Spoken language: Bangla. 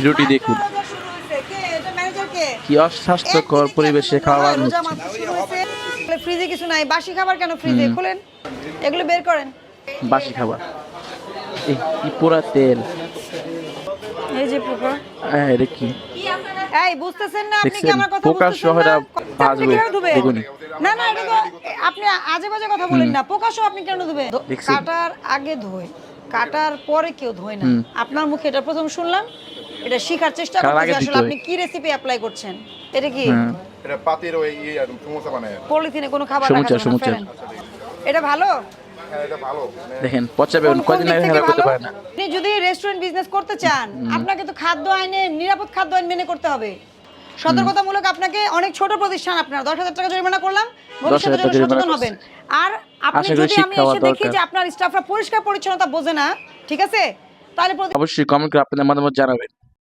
ভিডিওটি দেখুন। কি অস্বাস্থ্যকর পরিবেশে খাবার হচ্ছে। ফ্রিজে কিছু নাই, বাসি খাবার কেন ফ্রিজে? খুলেন এগুলো বের করেন। বাসি খাবার, কি পোড়া তেল। এই যে পোকা। এটা কি? এই বুঝতেছেন না আপনি কি দেখছেন আমার কথা পোকা বুঝতেছেন শহরে না? আপনি বাজবে কিভাবে ধুবেন? দেখুন। না না, এটা তো আপনি আজে বাজে কথা বলেন না। পোকা সহ আপনি কেন ধুবেন? দেখছেন? কাটার আগে ধোয়, কাটার পরে কেউ ধোয় না। আপনার মুখে এটা প্রথম শুনলাম। এটা শেখার চেষ্টা করতেছি আসলে আপনি কি রেসিপি অ্যাপ্লাই করছেন। এটা কি? এটা পাতির ওই সমোসা বানায়। পলিথিনে কোনো খাবার রাখা সমুচা, যাবে না, সমুচা। ফেলেন। এটা ভালো? হ্যাঁ এটা ভালো। দেখেন পচাবে, কয়দিন আগে হেরা করতে পারে না। আপনি যদি রেস্টুরেন্ট বিজনেস করতে চান, আপনাকে তো খাদ্য আইনে, নিরাপদ খাদ্য আইন মেনে করতে হবে। সতর্কতামূলক আপনাকে অনেক ছোট প্রতিষ্ঠান, আপনার 10,000 টাকা জরিমানা করলাম, ভবিষ্যতে যেন সচেতন হবেন। আর আপনি যদি আমি এসে দেখি যে আপনার স্টাফরা পরিষ্কার পরিচ্ছন্নতা বোঝে না, ঠিক আছে, তাহলে অবশ্যই কমেন্ট করে আপনাদের মতামত জানাবেন।